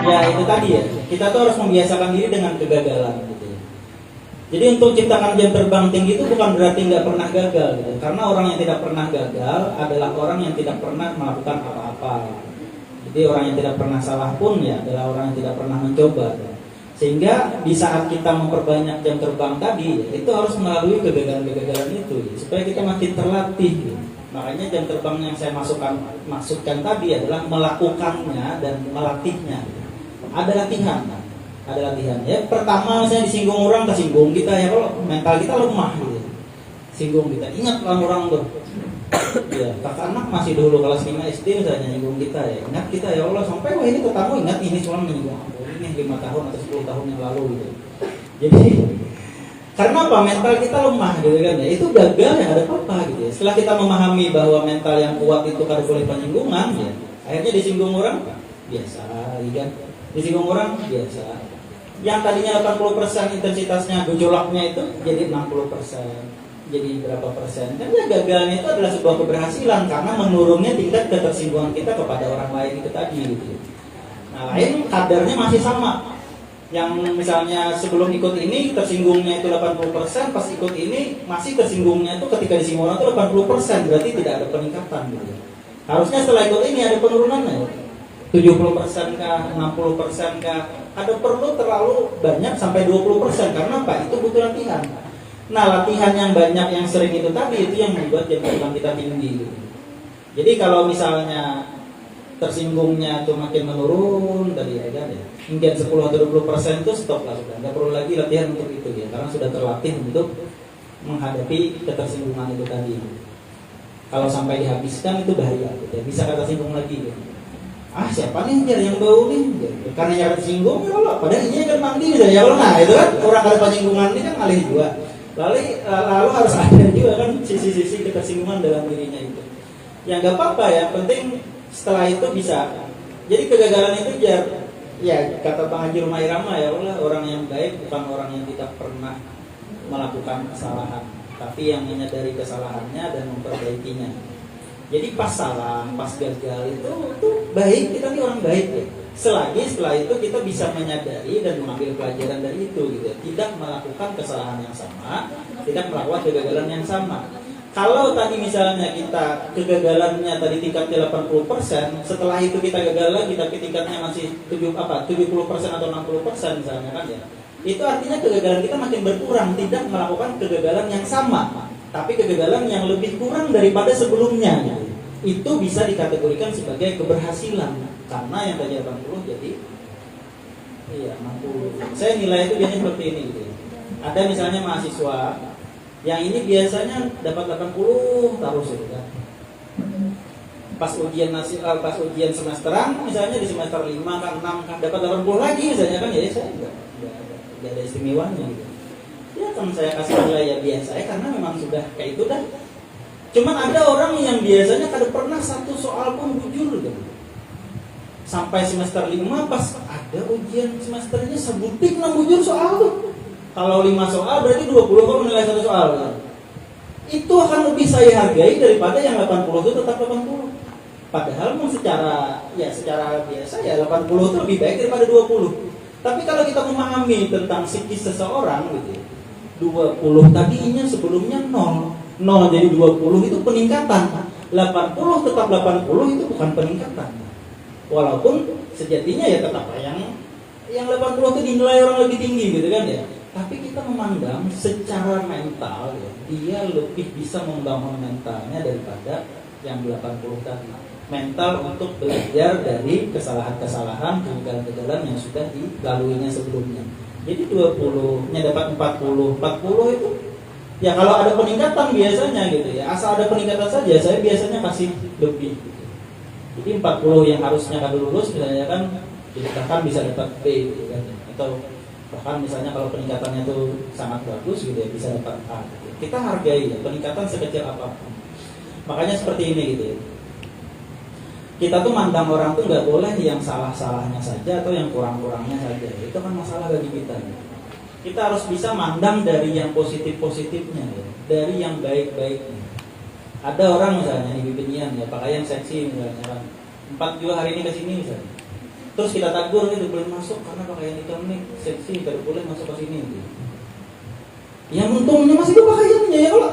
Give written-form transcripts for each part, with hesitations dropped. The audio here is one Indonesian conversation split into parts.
Ya itu tadi ya, kita tuh harus membiasakan diri dengan kegagalan gitu ya. Jadi untuk ciptakan jam terbang tinggi itu bukan berarti nggak pernah gagal gitu. Karena orang yang tidak pernah gagal adalah orang yang tidak pernah melakukan apa-apa. Jadi orang yang tidak pernah salah pun ya adalah orang yang tidak pernah mencoba. Sehingga di saat kita memperbanyak jam terbang tadi ya, itu harus melalui kegagalan-kegagalan itu ya, supaya kita makin terlatih ya. Makanya jam terbang yang saya maksudkan tadi adalah melakukannya dan melatihnya. Ada latihan ya. Pertama misalnya disinggung orang, tersinggung kita ya, kalau mental kita lemah gitu. Singgung kita, ingat orang tuh. Ya, kakak anak masih dulu kelas 5 SD misalnya nyinggung kita ya. Ingat kita ya Allah, sampai wah ini ketemu ingat ini soal menyinggung aku. Ini 5 tahun atau 10 tahun yang lalu gitu. Jadi karena apa? Mental kita lemah gitu kan ya. Itu gagal ya, ada apa gitu ya. Setelah kita memahami bahwa mental yang kuat itu kada boleh penyinggungan ya. Akhirnya disinggung orang biasa kan. Disinggung orang biasa. Yang tadinya 80% intensitasnya gejolaknya itu jadi 60%. Jadi berapa persen? Kan ya gagalnya itu adalah sebuah keberhasilan karena menurunnya tingkat ketersinggungan kita kepada orang lain itu tadi gitu. Nah, lain kadarnya masih sama. Yang misalnya sebelum ikut ini tersinggungnya itu 80%, pas ikut ini masih tersinggungnya itu ketika disinggung orang itu 80%, berarti tidak ada peningkatan gitu. Harusnya setelah ikut ini ada penurunannya. 70% kah, 60% kah? Ada perlu terlalu banyak sampai 20% karena apa? Itu butuh latihan. Nah, latihan yang banyak yang sering itu tadi itu yang membuat jam terbang kita tinggi gitu. Jadi kalau misalnya tersinggungnya itu makin menurun tadi ya kan ya, hingga 10 atau 20% itu stop lah sudah. Nggak perlu lagi latihan untuk itu ya, karena sudah terlatih untuk menghadapi ketersinggungan itu tadi. Kalau sampai dihabiskan itu bahaya gitu ya. Bisa ketersinggung lagi gitu. Ah siapa nih yang bau nih gitu. Karena yang tersinggung ya Allah, padahal ini kan mandi misalnya ya Allah. Nah itu kan orang ada penyinggungan ini kan ngalih juga. Lalu harus ada juga kan sisi-sisi ketersinggungan dalam dirinya itu. Ya nggak apa-apa ya, penting setelah itu bisa. Jadi kegagalan itu ya kata Bang Haji Rumah Irama ya Allah, orang yang baik bukan orang yang tidak pernah melakukan kesalahan, tapi yang menyadari kesalahannya dan memperbaikinya. Jadi pas salah, pas gagal itu baik, kita nih orang baik ya. Selagi setelah itu kita bisa menyadari dan mengambil pelajaran dari itu gitu. Tidak melakukan kesalahan yang sama, tidak melakukan kegagalan yang sama. Kalau tadi misalnya kita kegagalannya tadi tingkatnya 80%, setelah itu kita gagal lagi tapi tingkatnya masih 70% atau 60% misalnya kan ya. Itu artinya kegagalan kita makin berkurang, tidak melakukan kegagalan yang sama, tapi kegagalan yang lebih kurang daripada sebelumnya. Itu bisa dikategorikan sebagai keberhasilan. Karena yang tadi 80 jadi 60. Saya nilai itu biasanya seperti ini gitu. Ada misalnya mahasiswa yang ini biasanya dapat 80 terus gitu kan. Pas ujian semesteran misalnya di semester 5 kan 6 kan dapat 80 lagi misalnya kan, jadi saya enggak ada istimewanya gitu. Ya kan saya kasih nilai ya biasa ya karena memang sudah kayak itu dah. Cuman ada orang yang biasanya kada pernah satu soal pun bujur gitu. Sampai semester 5 pas ada ujian semesternya sebutik 6 bujur soal tuh. Kalau 5 soal berarti 20 kalau menilai satu soal kan? Itu akan lebih saya hargai daripada yang 80 itu tetap 80. Padahal secara biasa ya 80 itu lebih baik daripada 20. Tapi kalau kita memahami tentang psikis seseorang gitu, 20 tadinya sebelumnya 0 jadi 20 itu peningkatan. 80 tetap 80 itu bukan peningkatan. Walaupun sejatinya ya tetap yang 80 itu dinilai orang lebih tinggi gitu kan ya. Tapi kita memandang secara mental ya, dia lebih bisa membangun mentalnya daripada yang 80 tadi. Mental untuk belajar dari kesalahan-kesalahan, kegagalan-kegagalan yang sudah dilaluinya sebelumnya. Jadi 20-nya dapat 40 itu ya kalau ada peningkatan biasanya gitu ya. Asal ada peningkatan saja saya biasanya kasih lebih gitu. Jadi 40 yang harusnya kada lulus misalnya kan bahkan bisa dapat B gitu kan. Atau bahkan misalnya kalau peningkatannya itu sangat bagus gitu ya bisa dapat A gitu. Kita hargai ya peningkatan sekecil apapun. Makanya seperti ini gitu ya. Kita tuh mandang orang tuh nggak boleh yang salah-salahnya saja atau yang kurang-kurangnya saja. Itu kan masalah bagi kita ya. Kita harus bisa mandang dari yang positif-positifnya ya. Dari yang baik-baiknya. Ada orang misalnya di Bibinian ya pakaian seksi misalnya kan 4 juga hari ini kesini misalnya terus kita tegur itu boleh masuk karena pakaian hitam nih seksi, baru boleh masuk ke sini gitu. Yang untungnya masih itu pakaiannya ya kalau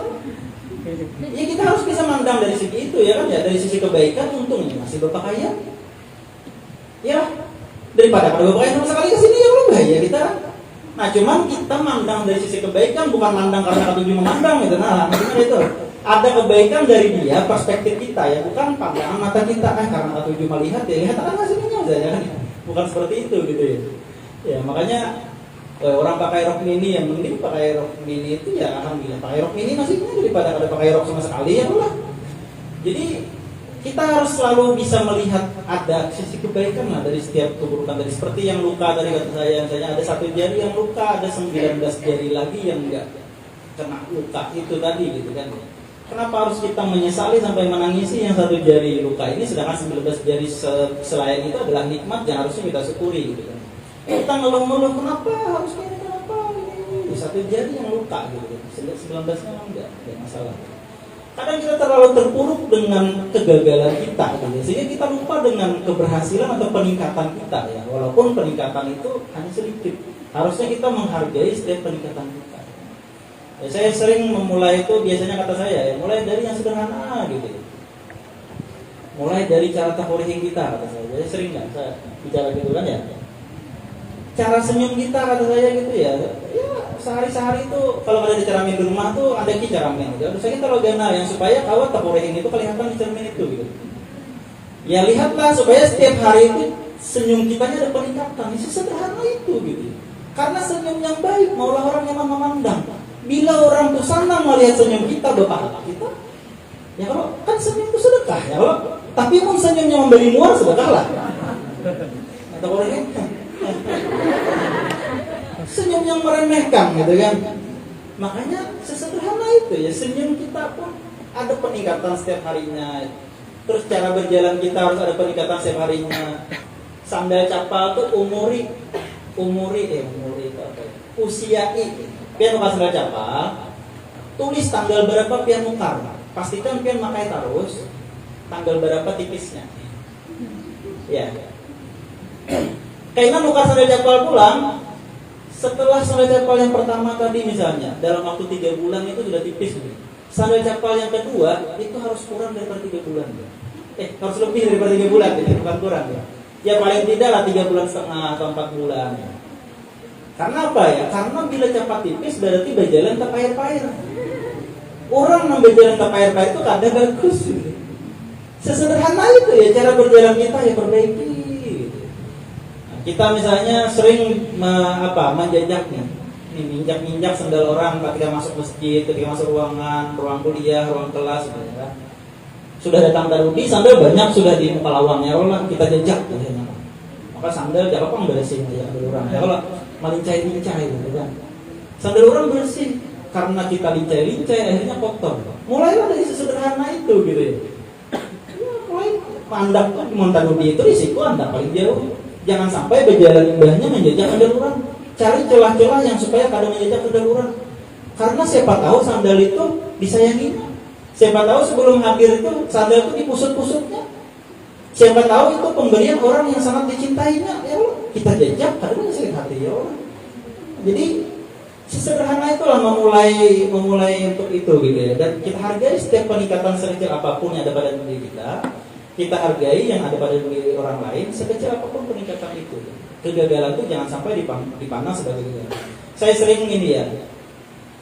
ya kita harus bisa mandang dari segi itu ya kan ya, dari sisi kebaikan untungnya masih berpakaian ya daripada pada berpakaian sama sekali ke sini ya kalau bahaya kita. Nah cuman kita mandang dari sisi kebaikan, bukan mandang karena ketujuh memandang gitu. Nah maksudnya itu ada kebaikan dari dia, perspektif kita ya, bukan pandangan mata kita karena ketujuh melihat ya lihat kan hasilnya aja ya kan, bukan seperti itu gitu ya. Ya makanya orang pakai rok mini yang mending pakai rok mini itu ya alhamdulillah pakai rok mini masih daripada ada pakai rok sama sekali ya lah. Jadi kita harus selalu bisa melihat ada sisi kebaikan lah dari setiap keburukan tadi. Seperti yang luka tadi kata saya, misalnya ada 1 jari yang luka, ada 19 jari lagi yang enggak kena luka itu tadi gitu kan. Kenapa harus kita menyesali sampai menangisi yang 1 jari luka ini, sedangkan 19 jari selain itu adalah nikmat yang harusnya kita syukuri gitu kan. Kita ngeluh-ngeluh kenapa harus kayak kenapa ini 1 jari yang luka gitu, 19-nya enggak masalah. Kadang kita terlalu terpuruk dengan kegagalan kita gitu, sehingga kita lupa dengan keberhasilan atau peningkatan kita ya, walaupun peningkatan itu hanya sedikit. Harusnya kita menghargai setiap peningkatan kita. Ya, saya sering memulai itu biasanya kata saya ya, mulai dari yang sederhana gitu. Mulai dari cara takorehin kita kata saya. Jadi sering nggak saya bicara gitu kan ya. Cara senyum kita kata saya gitu ya sehari-sehari itu kalau ada di cermin di rumah tuh ada di cermin gitu. Terus kita logana yang supaya kawat takorehin itu kelihatan di cermin itu gitu. Ya lihatlah supaya setiap hari itu senyum kitanya ada peningkatan. Sesederhana itu gitu. Karena senyum yang baik maulah orang yang memandang. Bila orang tuh senang melihat senyum kita, bapak kita, ya kalau kan senyum itu sedekah ya kalau. Tapi pun senyumnya memberi muar sedekah lah. Atau orang senyum yang meremehkan gitu kan. Makanya sesederhana itu ya, senyum kita pun ada peningkatan setiap harinya. Terus cara berjalan kita harus ada peningkatan setiap harinya. Sandal capal tuh umuri itu apa ya? Usiai. Pian muka sandal capal, tulis tanggal berapa pian nukar. Pastikan pian makai terus tanggal berapa tipisnya. Ya. Karena nukar sandal capal pulang, setelah sandal capal yang pertama tadi misalnya dalam waktu 3 bulan itu sudah tipis gitu. Sandal capal yang kedua itu harus kurang daripada 3 bulan ya. Harus lebih daripada 3 bulan gitu, bukan kurang ya. Ya paling tidak lah 3 bulan setengah atau 4 bulan ya. Karena apa ya? Karena bila capal tipis berarti berjalan tak pair-pair. Orang yang berjalan tak pair-pair itu kadang bagus gitu. Sesederhana itu ya cara berjalan kita ya perbaiki. Kita misalnya sering menjajak nih, minjak sandal orang ketika masuk masjid, ketika masuk ruangan, ruang kuliah, ruang kelas, gitu ya. Sudah datang darudi, sandal banyak sudah di muka lawangnya, orang kita jejak, gitu ya. Maka sandal jangan apa bersih ya orang. Ya kalau melincai gitu kan. Sandal orang bersih karena kita lincai akhirnya kotor. Mulailah dari sesederhana itu gitu ya. Mulai pandang darudi itu risiko Anda paling jauh. Jangan sampai berjalan limbahnya menjejak sandal orang. Cari celah-celah yang supaya kadang menjejak sandal orang. Karena siapa tahu sandal itu disayangi. Siapa tahu sebelum hadir itu sandal itu dipusut-pusutnya. Siapa tahu itu pemberian orang yang sangat dicintainya. Ya kita jejak kadang sakit hati ya orang. Jadi sesederhana itulah memulai untuk itu gitu ya. Dan kita hargai setiap peningkatan sekecil apapun yang ada pada diri kita. Kita hargai yang ada pada diri orang lain sekecil apapun peningkatan itu. Kegagalan itu jangan sampai dipandang sebagai kegagalan. Saya sering ini ya,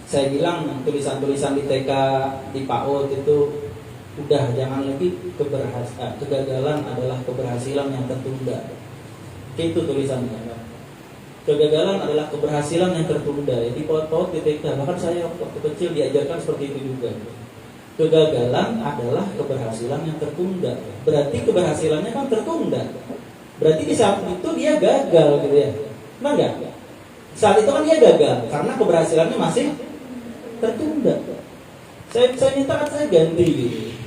saya bilang tulisan-tulisan di TK, di PAUD itu udah jangan lagi kegagalan adalah keberhasilan yang tertunda. Itu tulisannya. Kegagalan adalah keberhasilan yang tertunda. Di PAUD di TK, bahkan saya waktu kecil diajarkan seperti itu juga. Kegagalan adalah keberhasilan yang tertunda. Berarti keberhasilannya kan tertunda. Berarti di saat itu dia gagal gitu ya. Benar enggak? Saat itu kan dia gagal karena keberhasilannya masih tertunda. Saya minta saya ganti gitu.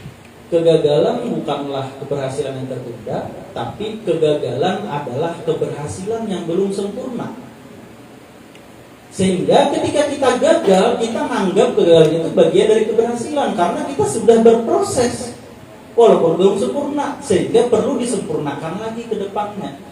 Kegagalan bukanlah keberhasilan yang tertunda, tapi kegagalan adalah keberhasilan yang belum sempurna. Sehingga ketika kita gagal, kita menganggap kegagalan itu bagian dari keberhasilan karena kita sudah berproses walaupun belum sempurna, sehingga perlu disempurnakan lagi ke depannya.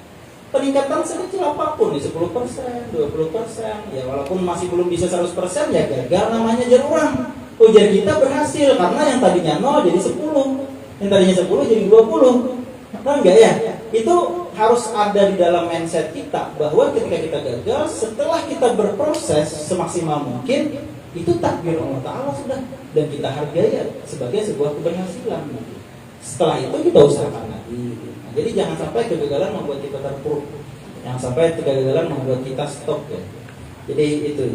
peningkatan sekecil apapun nih, 10%, 20%, ya walaupun masih belum bisa 100%, ya gagal namanya jarurang. Ujar kita berhasil karena yang tadinya 0 jadi 10, yang tadinya 10 jadi 20. Nah, enggak ya? Itu harus ada di dalam mindset kita bahwa ketika kita gagal, setelah kita berproses semaksimal mungkin, itu takdir Allah Ta'ala sudah, dan kita hargai ya sebagai sebuah keberhasilan. Setelah itu kita usahakan lagi. Nah, jadi jangan sampai kegagalan membuat kita terpuruk, jangan sampai kegagalan membuat kita stop ya. Jadi itu.